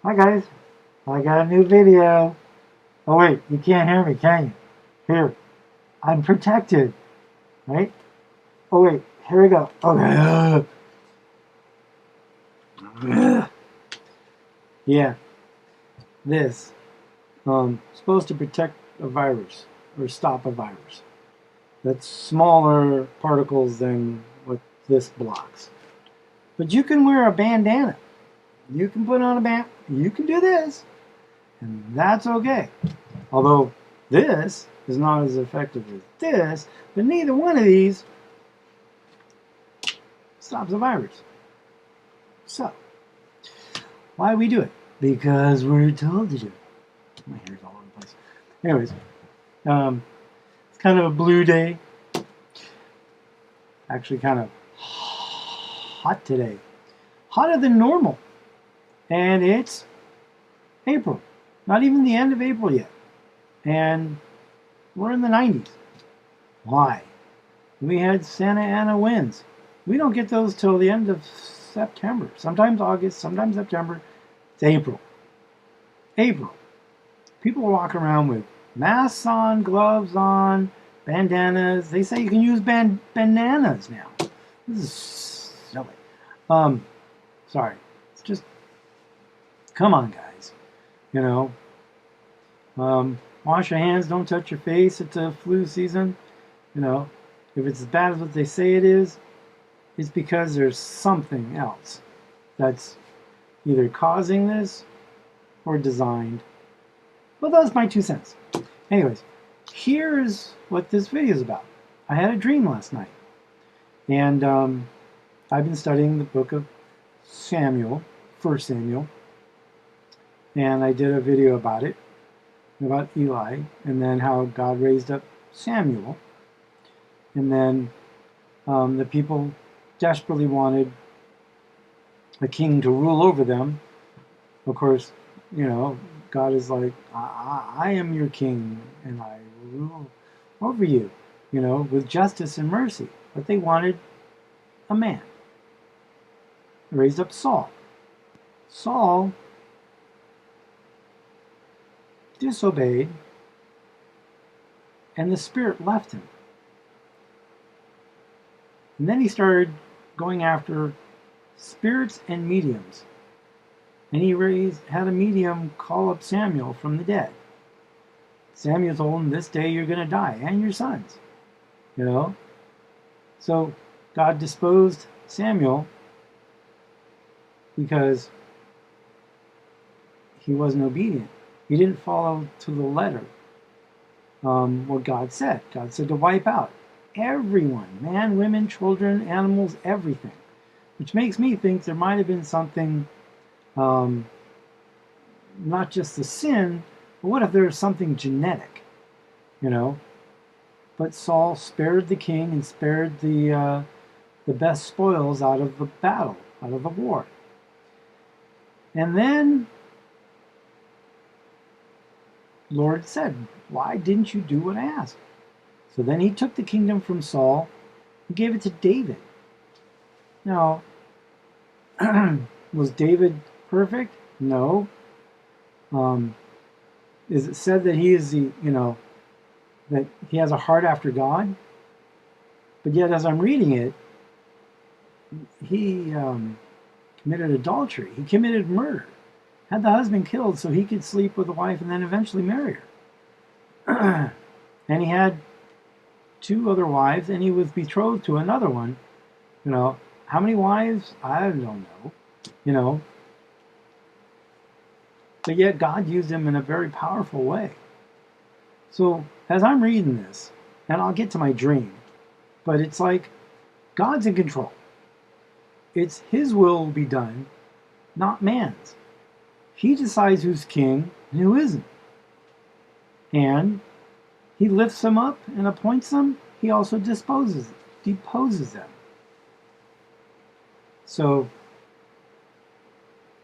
Hi guys, I got a new video. Oh wait, you can't hear me, can you? Here, I'm protected, right? Oh wait, here we go. Okay. Yeah, this supposed to protect a virus or stop a virus. That's smaller particles than what this blocks. But you can wear a bandana. You can put on a band. You can do this, and that's okay. Although this is not as effective as this, but neither one of these stops a virus. So, why we do it? Because we're told to do it. My hair's all over the place. Anyways, it's kind of a blue day. Actually kind of hot today. Hotter than normal. And it's April. Not even the end of April yet. And we're in the 90s. Why? We had Santa Ana winds. We don't get those till the end of September. Sometimes August, sometimes September. It's April. April. People walk around with masks on, gloves on, bandanas. They say you can use bananas now. This is silly. Sorry. It's just, come on, guys. You know, wash your hands. Don't touch your face. It's a flu season. You know, if it's as bad as what they say it is, it's because there's something else that's either causing this or designed. Well, that's my 2 cents. Anyways, here's what this video is about. I had a dream last night. And I've been studying the book of Samuel, 1 Samuel. And I did a video about it, about Eli, and then how God raised up Samuel. And then the people desperately wanted a king to rule over them. Of course, you know, God is like, I am your king, and I will rule over you, you know, with justice and mercy. But they wanted a man. They raised up Saul. Saul disobeyed, and the Spirit left him. And then he started going after spirits and mediums. And he had a medium call up Samuel from the dead. Samuel told him, this day you're going to die, and your sons. You know? So God disposed Samuel because he wasn't obedient. He didn't follow to the letter what God said. God said to wipe out everyone, man, women, children, animals, everything. Which makes me think there might have been something, not just the sin, but what if there was something genetic, you know? But Saul spared the king and spared the best spoils out of the battle, out of the war. And then Lord said, why didn't you do what I asked? So then he took the kingdom from Saul and gave it to David. Now, was David perfect? No. Is it said that he is the, you know, that he has a heart after God? But yet, as I'm reading it, he committed adultery. He committed murder. Had the husband killed so he could sleep with the wife and then eventually marry her. And he had 2 other wives, and he was betrothed to another one. You know, how many wives? I don't know. You know. But yet God used him in a very powerful way. So as I'm reading this, and I'll get to my dream, but it's like God's in control. It's his will be done, not man's. He decides who's king and who isn't. And he lifts them up and appoints them. He also deposes them. So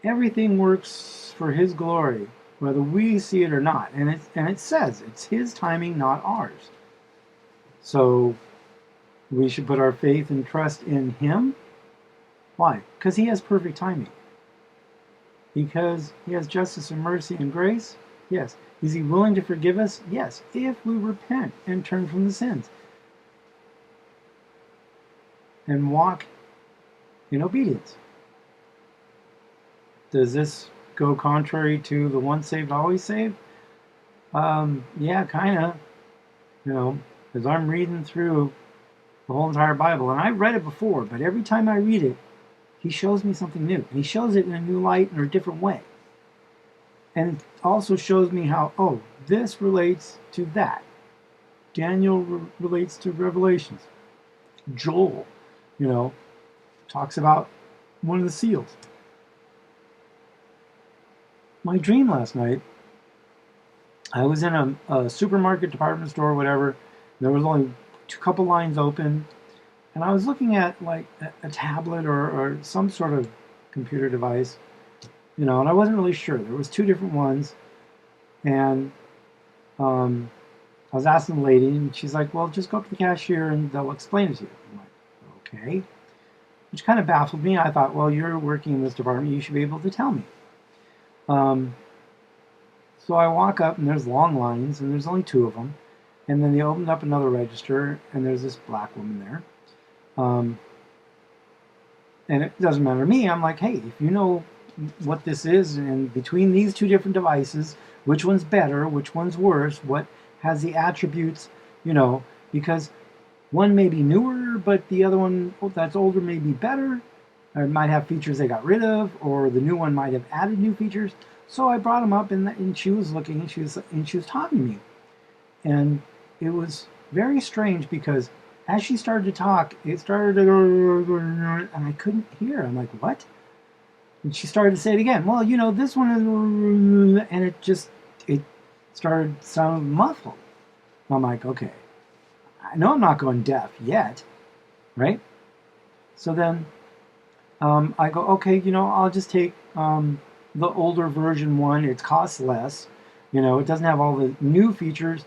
everything works for his glory, whether we see it or not. And it says it's his timing, not ours. So we should put our faith and trust in him. Why? Because he has perfect timing. because he has justice and mercy and grace? Yes. Is he willing to forgive us? Yes, if we repent and turn from the sins and walk in obedience. Does this go contrary to the once saved, always saved? Yeah, kind of. As I'm reading through the whole entire Bible, and I've read it before, but every time I read it, he shows me something new. And he shows it in a new light in a different way. And also shows me how, this relates to that. Daniel relates to Revelations. Joel, talks about one of the seals. My dream last night, I was in a supermarket, department store, whatever. There was only a couple lines open. And I was looking at like a tablet or some sort of computer device, and I wasn't really sure. There was two different ones. And I was asking the lady, and she's like, well, just go up to the cashier and they'll explain it to you. I'm like, okay. Which kind of baffled me. I thought, well, you're working in this department. You should be able to tell me. So I walk up, and there's long lines, and there's only two of them. And then they opened up another register, and there's this black woman there. And it doesn't matter to me. I'm like, hey, if you know what this is, and between these two different devices, which one's better, which one's worse, what has the attributes, because one may be newer, but the other one that's older may be better, or it might have features they got rid of, or the new one might have added new features. So I brought them up, and she was looking, and she was talking to me. And it was very strange because as she started to talk, it started to go, and I couldn't hear. I'm like, what? And she started to say it again. Well, this one is, and it started sounding muffled. I'm like, okay, I know I'm not going deaf yet, right? So then I go, okay, I'll just take the older version one. It costs less. It doesn't have all the new features,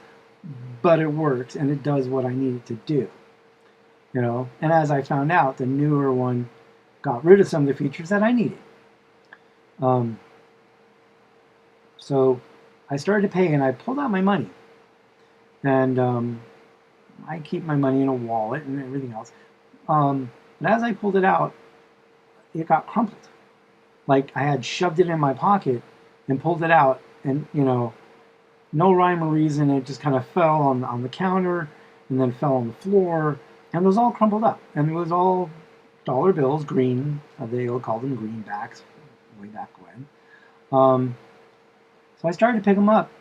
but it works, and it does what I need it to do. And as I found out, the newer one got rid of some of the features that I needed. So I started to pay, and I pulled out my money. And I keep my money in a wallet and everything else. But as I pulled it out, it got crumpled. Like I had shoved it in my pocket and pulled it out, and no rhyme or reason, it just kind of fell on the counter and then fell on the floor, and it was all crumpled up, and it was all dollar bills, green. They all called them greenbacks way back when. So I started to pick them up,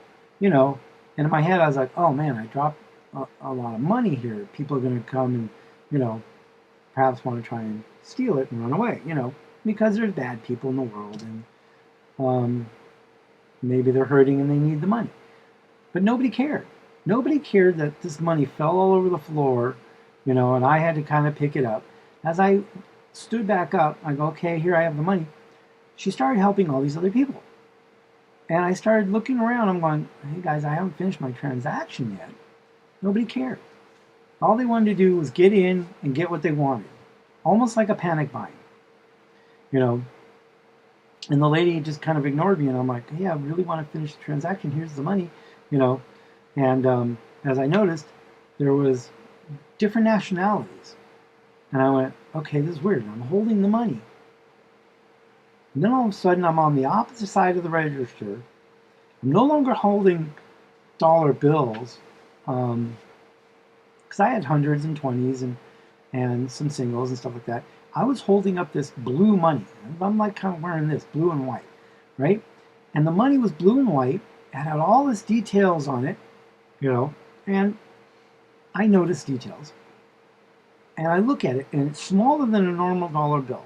and in my head I was like, oh man, I dropped a lot of money here. People are going to come and, perhaps want to try and steal it and run away, because there's bad people in the world, and maybe they're hurting and they need the money. But nobody cared. Nobody cared that this money fell all over the floor, and I had to kind of pick it up. As I stood back up, I go, okay, here I have the money. She started helping all these other people. And I started looking around. I'm going, hey guys, I haven't finished my transaction yet. Nobody cared. All they wanted to do was get in and get what they wanted. Almost like a panic buying. And the lady just kind of ignored me, and I'm like, hey, I really want to finish the transaction. Here's the money, And as I noticed, there was different nationalities. And I went, okay, this is weird. I'm holding the money. And then all of a sudden, I'm on the opposite side of the register. I'm no longer holding dollar bills, because I had hundreds and 20s and some singles and stuff like that. I was holding up this blue money. I'm like kind of wearing this, blue and white, right? And the money was blue and white. It had all this details on it, and I noticed details. And I look at it, and it's smaller than a normal dollar bill.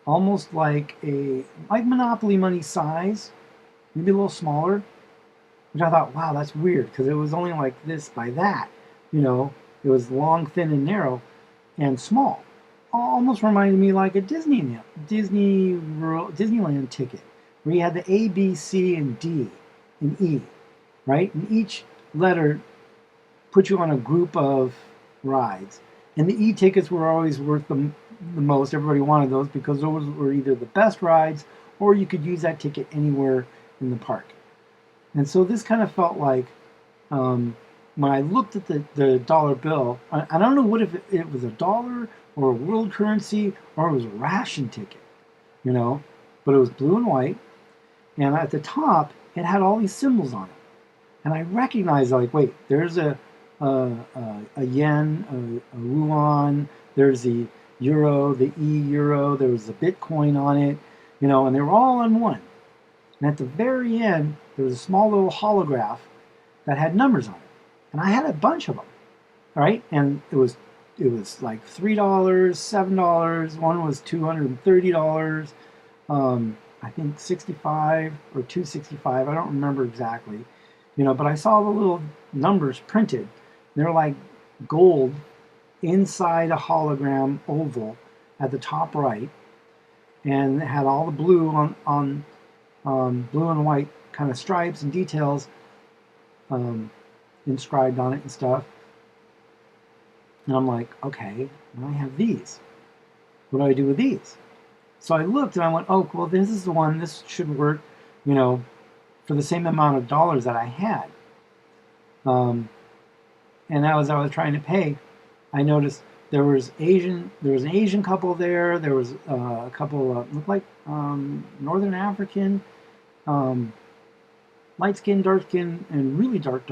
Almost like Monopoly money size, maybe a little smaller. Which I thought, wow, that's weird, because it was only like this by that. It was long, thin, and narrow, and small. Almost reminded me like a Disneyland ticket, where you had the A, B, C, and D, and E, right? And each letter put you on a group of rides. And the E-tickets were always worth the most. Everybody wanted those because those were either the best rides or you could use that ticket anywhere in the park. And so this kind of felt like, when I looked at the dollar bill, I don't know what if it was a dollar or a world currency or it was a ration ticket, but it was blue and white, and at the top it had all these symbols on it, and I recognized, like, wait, there's a yen, a yuan, there's the euro, the euro, there was a Bitcoin on it, and they were all on one. And at the very end, there was a small little holograph that had numbers on it. And I had a bunch of them, all right? And it was like $3, $7, one was $230, I think 65 or 265, I don't remember exactly, but I saw the little numbers printed. They're like gold inside a hologram oval at the top right, and it had all the blue on blue and white kind of stripes and details inscribed on it and stuff. And I'm like, okay, I have these. What do I do with these? So I looked and I went, oh, well, this is the one. This should work, for the same amount of dollars that I had. And as I was trying to pay, I noticed there was an Asian couple there. There was a couple looked like Northern African, light skin, dark skin, and really dark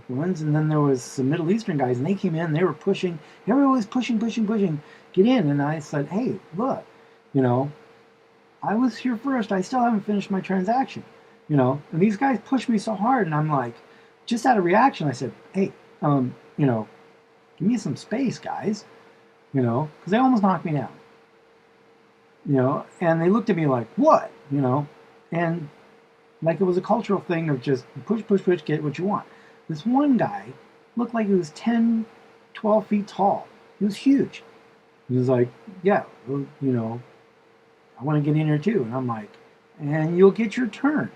ones. And then there was some Middle Eastern guys, and they came in. They were pushing. Everyone was pushing. Get in. And I said, hey, look, I was here first. I still haven't finished my transaction. And these guys pushed me so hard, and I'm like, just out of reaction, I said, hey, give me some space, guys, because they almost knocked me down, and they looked at me like, what, and like it was a cultural thing of just push, get what you want. This one guy looked like he was 10, 12 feet tall. He was huge. He was like, yeah, well, I want to get in here too. And I'm like, and you'll get your turn,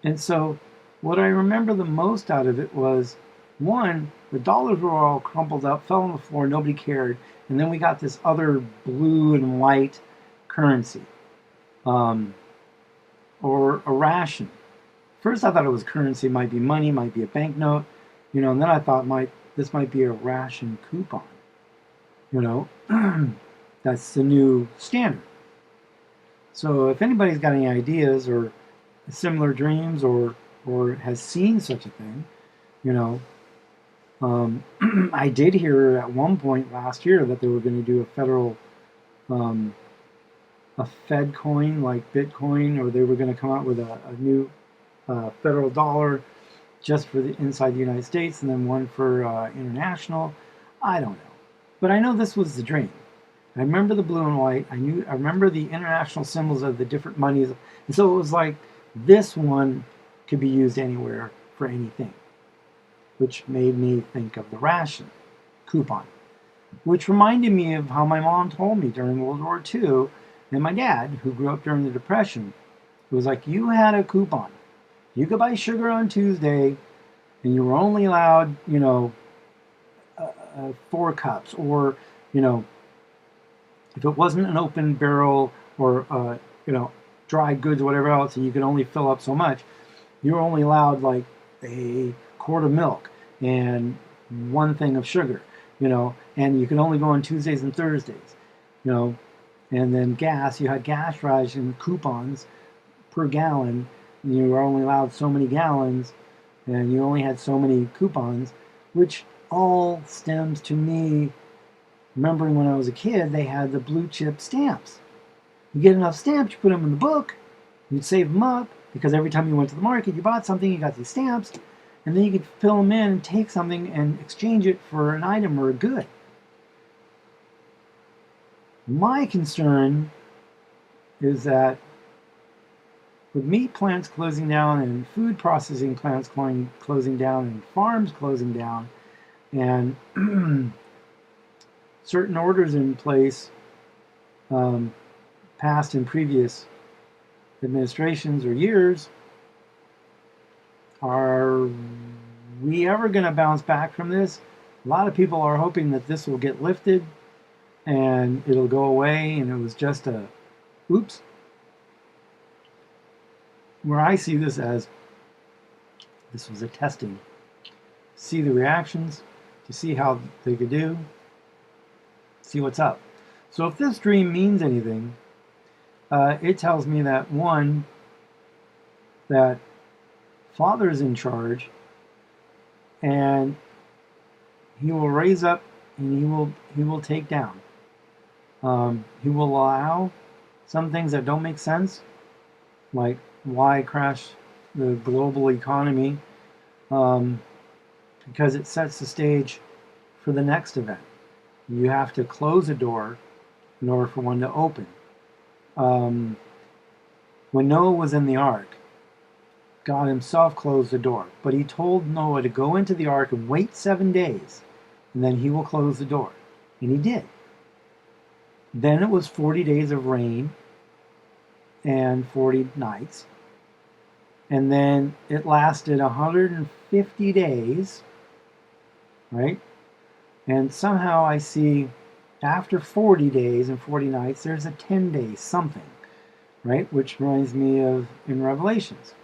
And so what I remember the most out of it was, one, the dollars were all crumpled up, fell on the floor, nobody cared. And then we got this other blue and white currency, or a ration. First I thought it was currency, might be money, might be a banknote, and then I thought this might be a ration coupon. That's the new standard. So if anybody's got any ideas or similar dreams or has seen such a thing, I did hear at one point last year that they were going to do a federal, a Fed coin like Bitcoin, or they were going to come out with a new federal dollar just for the inside the United States, and then one for international. I don't know, but I know this was the dream. I remember the blue and white. I remember the international symbols of the different monies, and so it was like this one could be used anywhere for anything, which made me think of the ration coupon, which reminded me of how my mom told me during World War II, and my dad, who grew up during the Depression. It was like, you had a coupon. You could buy sugar on Tuesday, and you were only allowed, 4 cups, or, if it wasn't an open barrel or, dry goods, whatever else, and you could only fill up so much, you were only allowed like a quart of milk and 1 thing of sugar, and you could only go on Tuesdays and Thursdays, and then gas, you had gas ration coupons per gallon, and you were only allowed so many gallons, and you only had so many coupons, which all stems to me remembering when I was a kid, they had the blue chip stamps. You get enough stamps, you put them in the book, you'd save them up, because every time you went to the market, you bought something, you got these stamps, and then you could fill them in and take something and exchange it for an item or a good. My concern is that with meat plants closing down and food processing plants closing down and farms closing down and certain orders in place passed in previous administrations or years, are we ever going to bounce back from this? A lot of people are hoping that this will get lifted. and it'll go away, and it was just a oops. Where I see this as, this was a testing. See the reactions, to see how they could do, see what's up. So if this dream means anything, it tells me that, one, that Father is in charge, and he will raise up and he will take down. He will allow some things that don't make sense, like why crash the global economy, because it sets the stage for the next event. You have to close a door in order for one to open. When Noah was in the ark, God himself closed the door, but he told Noah to go into the ark and wait 7 days, and then he will close the door. And he did. Then it was 40 days of rain and 40 nights. And then it lasted 150 days, right? And somehow I see after 40 days and 40 nights, there's a 10-day something, right? Which reminds me of in Revelations,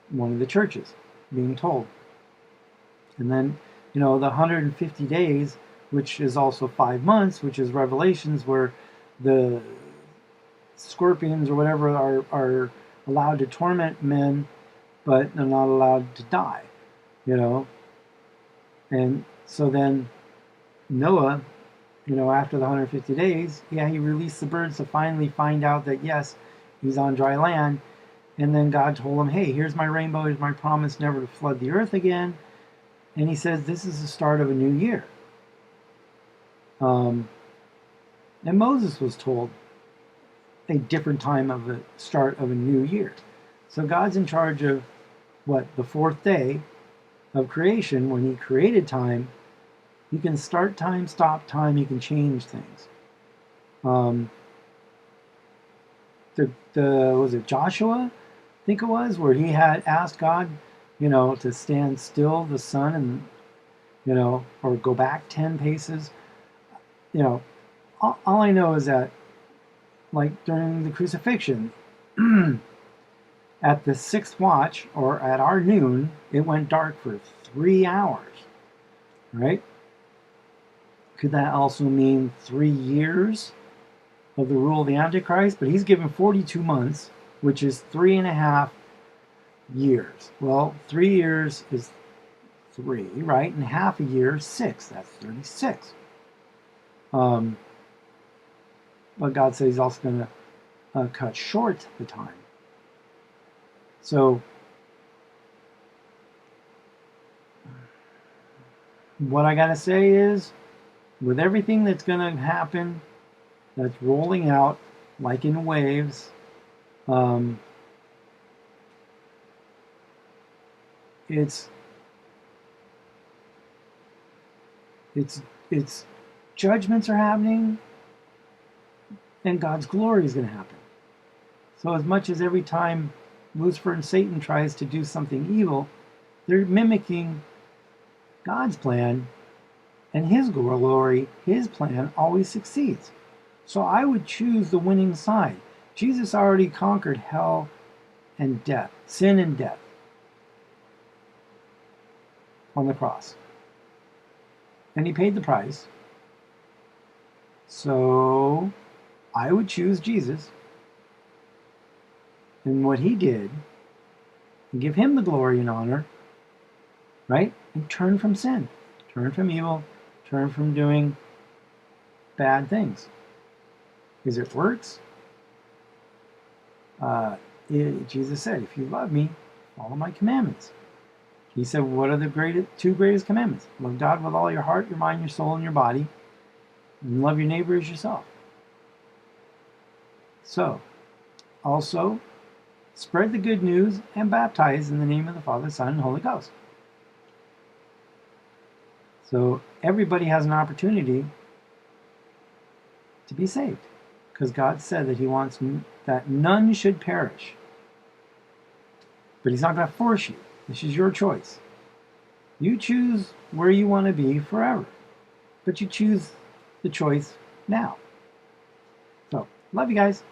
one of the churches being told. And then, the 150 days, which is also 5 months, which is Revelations, where the scorpions or whatever are allowed to torment men, but they're not allowed to die, And so then Noah, after the 150 days, he released the birds to finally find out that, yes, he's on dry land. And then God told him, hey, here's my rainbow, here's my promise never to flood the earth again. And he says, this is the start of a new year. And Moses was told a different time of the start of a new year. So God's in charge of the fourth day of creation. When he created time, he can start time, stop time, he can change things. Was it Joshua, I think it was, where he had asked God, to stand still, the sun, and, or go back 10 paces. All I know is that, like during the crucifixion, at the 6th watch, or at our noon, it went dark for 3 hours, right? Could that also mean 3 years of the rule of the Antichrist? But he's given 42 months, which is 3.5 years. Well, 3 years is 3, right? And half a year is 6. That's 36. But God says he's also going to cut short the time. So what I got to say is, with everything that's going to happen, that's rolling out like in waves, it's judgments are happening, and God's glory is going to happen. So as much as every time Lucifer and Satan tries to do something evil, they're mimicking God's plan, and his glory, his plan always succeeds. So I would choose the winning side. Jesus already conquered hell and death, sin and death, on the cross. And he paid the price. So I would choose Jesus and what he did, and give him the glory and honor, right? And turn from sin, turn from evil, turn from doing bad things. Because it works. Jesus said, if you love me, follow my commandments. He said, what are the two greatest commandments? Love God with all your heart, your mind, your soul, and your body. And love your neighbor as yourself. So, also, spread the good news and baptize in the name of the Father, Son, and Holy Ghost. So everybody has an opportunity to be saved, because God said that he wants that none should perish. But he's not going to force you. This is your choice. You choose where you want to be forever. But you choose the choice now. So, love you guys.